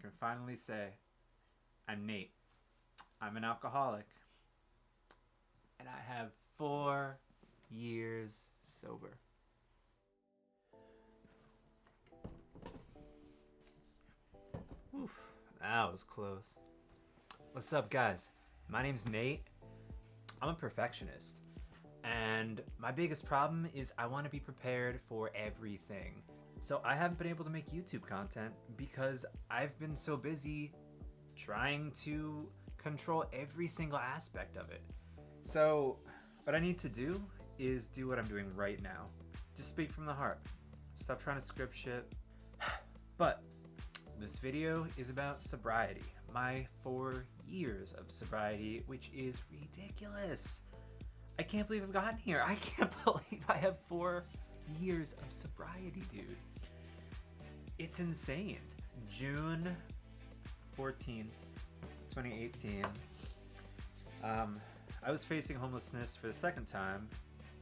can finally say, I'm Nate. I'm an alcoholic. And I have 4 years sober. Oof, that was close. What's up, guys? My name's Nate. I'm a perfectionist. And my biggest problem is I want to be prepared for everything. So I haven't been able to make YouTube content because I've been so busy trying to control every single aspect of it. So what I need to do is do what I'm doing right now. Just speak from the heart. Stop trying to script shit. But this video is about sobriety. My 4 years of sobriety, which is ridiculous. I can't believe I've gotten here. I can't believe I have 4 years of sobriety, dude. It's insane. June 14th, 2018. I was facing homelessness for the second time,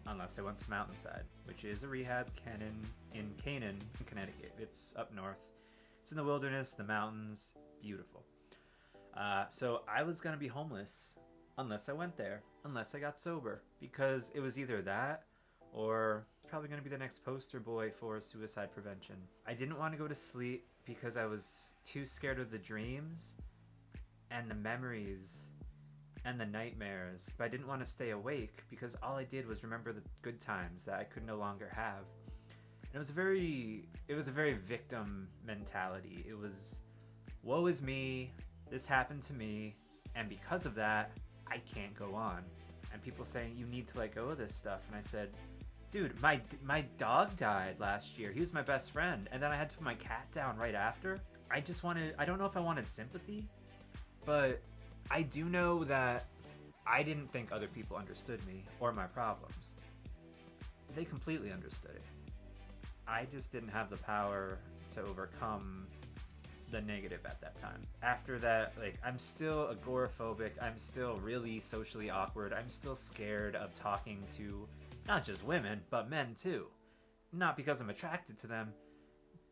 unless I went to Mountainside, which is a rehab in Canaan, Connecticut. It's up north. It's in the wilderness, the mountains, beautiful. So I was gonna be homeless unless I went there, unless I got sober, because it was either that or probably going to be the next poster boy for suicide prevention. I didn't want to go to sleep because I was too scared of the dreams and the memories and the nightmares, but I didn't want to stay awake because all I did was remember the good times that I could no longer have. And it was a very victim mentality. It was, woe is me, this happened to me, and because of that, I can't go on. And people saying, you need to let go of this stuff. And I said, dude, my dog died last year. He was my best friend. And then I had to put my cat down right after. I don't know if I wanted sympathy, but I do know that I didn't think other people understood me or my problems. They completely understood it. I just didn't have the power to overcome the negative at that time. After that, I'm still agoraphobic. I'm still really socially awkward. I'm still scared of talking to not just women, but men too. Not because I'm attracted to them,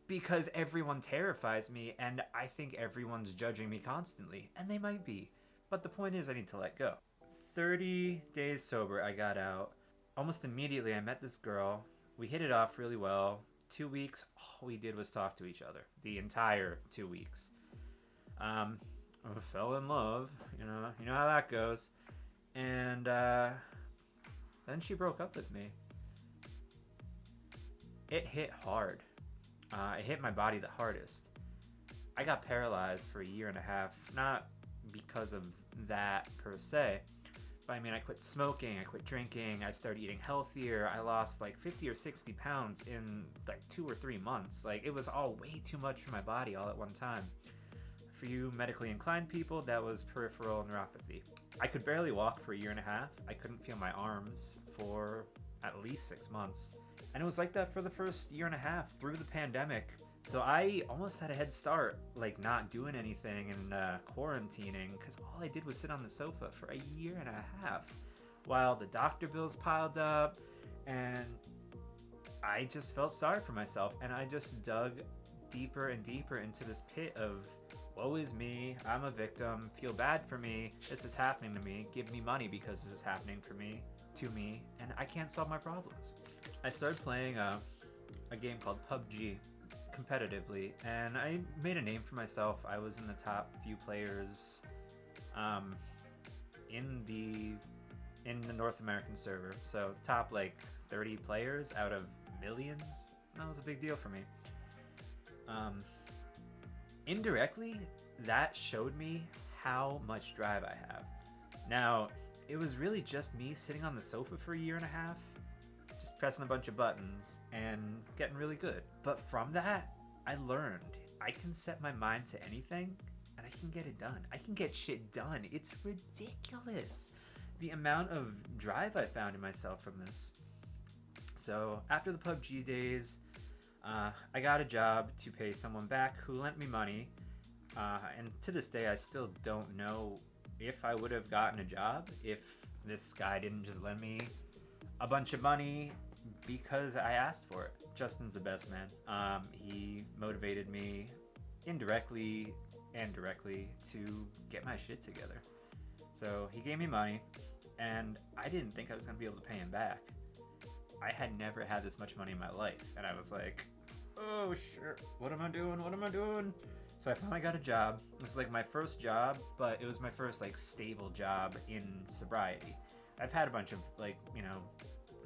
because everyone terrifies me and I think everyone's judging me constantly, and they might be. But the point is I need to let go. 30 days sober, I got out. Almost immediately I met this girl. We hit it off really well. 2 weeks, all we did was talk to each other. The entire 2 weeks. I fell in love, you know how that goes. And then she broke up with me. It hit hard. It hit my body the hardest. I got paralyzed for 1.5 years, not because of that per se, but I mean, I quit smoking, I quit drinking, I started eating healthier. I lost 50 or 60 pounds in 2 or 3 months. It was all way too much for my body all at one time. For you medically inclined people, that was peripheral neuropathy. I could barely walk for 1.5 years. I couldn't feel my arms for at least 6 months. And it was like that for the first 1.5 years through the pandemic. So I almost had a head start, not doing anything and quarantining, because all I did was sit on the sofa for 1.5 years while the doctor bills piled up, and I just felt sorry for myself, and I just dug deeper and deeper into this pit of, woe is me, I'm a victim, feel bad for me, this is happening to me, give me money because this is happening to me, and I can't solve my problems. I started playing a game called PUBG competitively, and I made a name for myself. I was in the top few players in the North American server, so top 30 players out of millions. That was a big deal for me. Indirectly, that showed me how much drive I have. Now, it was really just me sitting on the sofa for 1.5 years, just pressing a bunch of buttons and getting really good. But from that, I learned I can set my mind to anything and I can get it done. I can get shit done. It's ridiculous, the amount of drive I found in myself from this. So after the PUBG days, I got a job to pay someone back who lent me money. And to this day, I still don't know if I would have gotten a job if this guy didn't just lend me a bunch of money because I asked for it. Justin's the best man. He motivated me indirectly and directly to get my shit together. So he gave me money, and I didn't think I was going to be able to pay him back. I had never had this much money in my life, and I was like, oh shit, what am I doing? What am I doing? So I finally got a job. It was like my first job, but it was my first like stable job in sobriety. I've had a bunch of like, you know,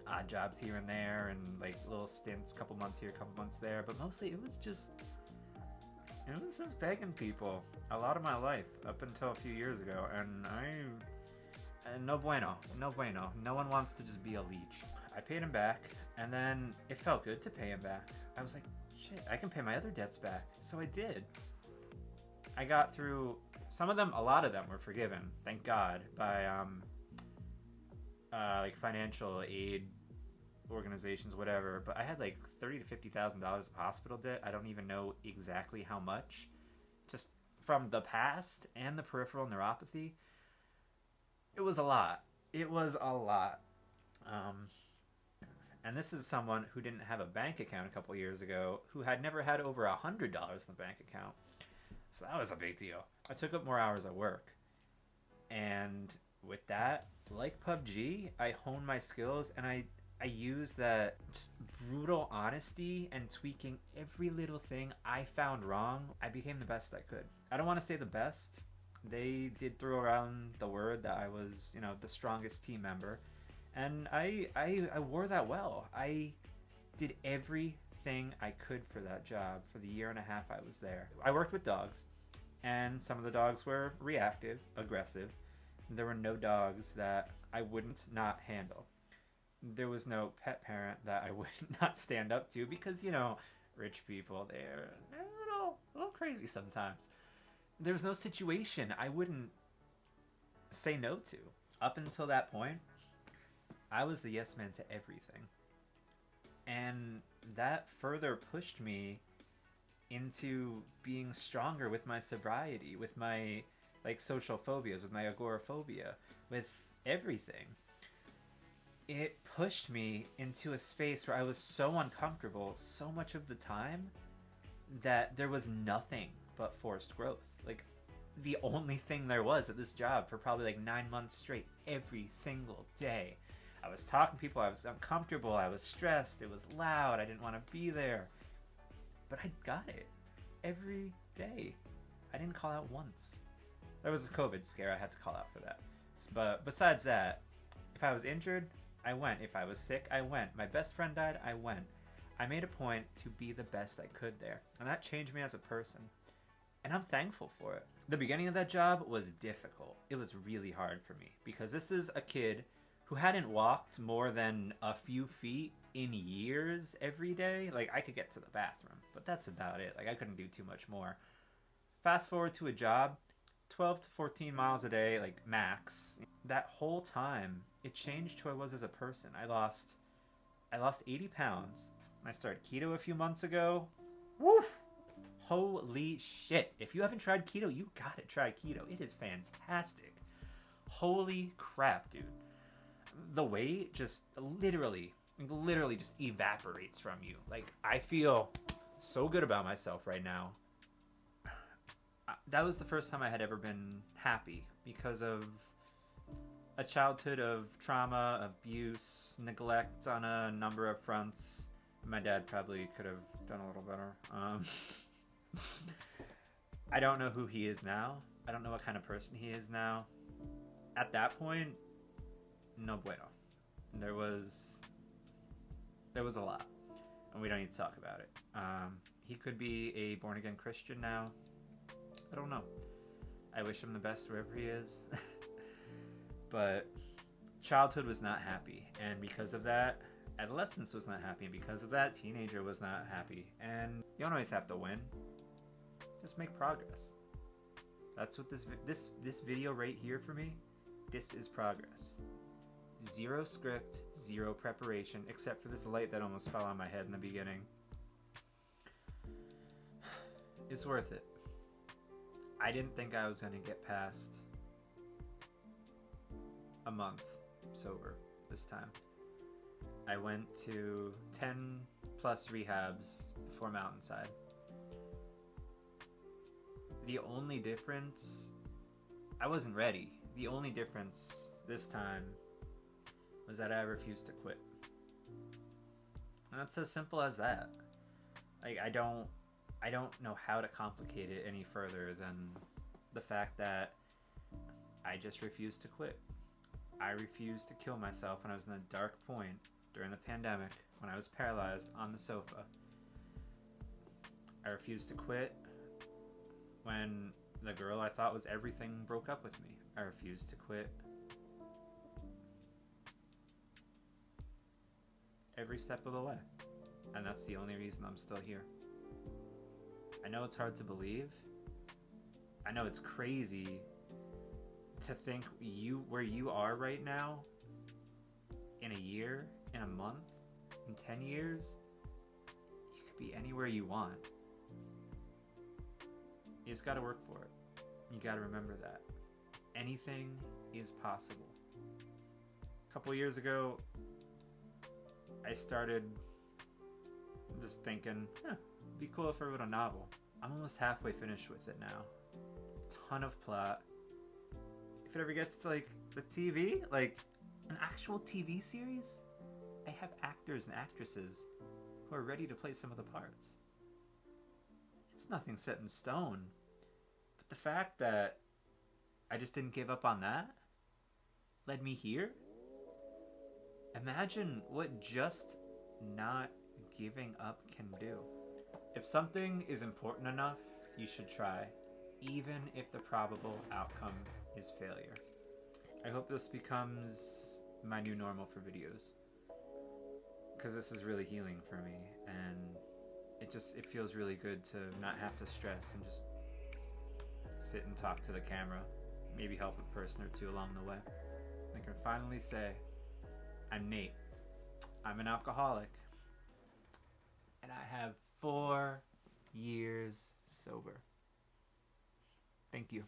odd jobs here and there and like little stints, couple months here, couple months there, but mostly it was just begging people a lot of my life up until a few years ago, and no bueno, no bueno. No one wants to just be a leech. I paid him back, and then it felt good to pay him back. I was like, shit, I can pay my other debts back. So I did. I got through some of them. A lot of them were forgiven, thank God, by like financial aid organizations, whatever. But I had like $30,000 to $50,000 of hospital debt. I don't even know exactly how much, just from the past and the peripheral neuropathy. It was a lot. It was a lot. And this is someone who didn't have a bank account a couple years ago, who had never had over $100 in the bank account. So that was a big deal. I took up more hours at work. And with that, like PUBG, I honed my skills, and I used that just brutal honesty and tweaking every little thing I found wrong. I became the best I could. I don't want to say the best. They did throw around the word that I was, you know, the strongest team member. And I wore that well. I did everything I could for that job for the year and a half I was there. I worked with dogs, and some of the dogs were reactive, aggressive. There were no dogs that I wouldn't not handle. There was no pet parent that I would not stand up to because, you know, rich people, they're a little crazy sometimes. There was no situation I wouldn't say no to. Up until that point, I was the yes man to everything. And that further pushed me into being stronger with my sobriety, with my like social phobias, with my agoraphobia, with everything. It pushed me into a space where I was so uncomfortable so much of the time that there was nothing but forced growth. Like, the only thing there was at this job for probably like 9 months straight, every single day. I was talking to people, I was uncomfortable, I was stressed, it was loud, I didn't want to be there. But I got it every day. I didn't call out once. There was a COVID scare, I had to call out for that. But besides that, if I was injured, I went. If I was sick, I went. My best friend died, I went. I made a point to be the best I could there. And that changed me as a person. And I'm thankful for it. The beginning of that job was difficult. It was really hard for me because this is a kid who hadn't walked more than a few feet in years every day. Like, I could get to the bathroom, but that's about it. Like, I couldn't do too much more. Fast forward to a job, 12 to 14 miles a day, like max. That whole time, it changed who I was as a person. I lost 80 pounds. I started keto a few months ago. Woo! Holy shit. If you haven't tried keto, you gotta try keto. It is fantastic. Holy crap, dude. The weight just literally just evaporates from you. Like, I feel so good about myself right now. That was the first time I had ever been happy because of a childhood of trauma, abuse, neglect on a number of fronts. My dad probably could have done a little better. I don't know who he is now. I don't know what kind of person he is now. At that point, no bueno. There was a lot, and we don't need to talk about it. He could be a born-again Christian now. I don't know. I wish him the best wherever he is. But childhood was not happy, and because of that, adolescence was not happy, and because of that, teenager was not happy. And you don't always have to win. Just make progress. That's what this video right here for me, this is progress. Zero script, zero preparation, except for this light that almost fell on my head in the beginning. It's worth it. I didn't think I was going to get past a month sober this time. I went to 10 plus rehabs before Mountainside. The only difference, I wasn't ready. The only difference this time was that I refused to quit. And that's as simple as that. Like, I don't know how to complicate it any further than the fact that I just refused to quit. I refused to kill myself when I was in a dark point during the pandemic, when I was paralyzed on the sofa. I refused to quit when the girl I thought was everything broke up with me. I refused to quit every step of the way. And that's the only reason I'm still here. I know it's hard to believe. I know it's crazy to think where you are right now, in a year, in a month, in 10 years, you could be anywhere you want. You just gotta work for it. You gotta remember that. Anything is possible. A couple years ago, I started just thinking, it'd be cool if I wrote a novel. I'm almost halfway finished with it now. Ton of plot. If it ever gets to like the TV, like an actual TV series, I have actors and actresses who are ready to play some of the parts. It's nothing set in stone. But the fact that I just didn't give up on that led me here. Imagine what just not giving up can do. If something is important enough, you should try, even if the probable outcome is failure. I hope this becomes my new normal for videos, because this is really healing for me, and it feels really good to not have to stress and just sit and talk to the camera, maybe help a person or two along the way. I can finally say, I'm Nate. I'm an alcoholic, and I have 4 years sober. Thank you.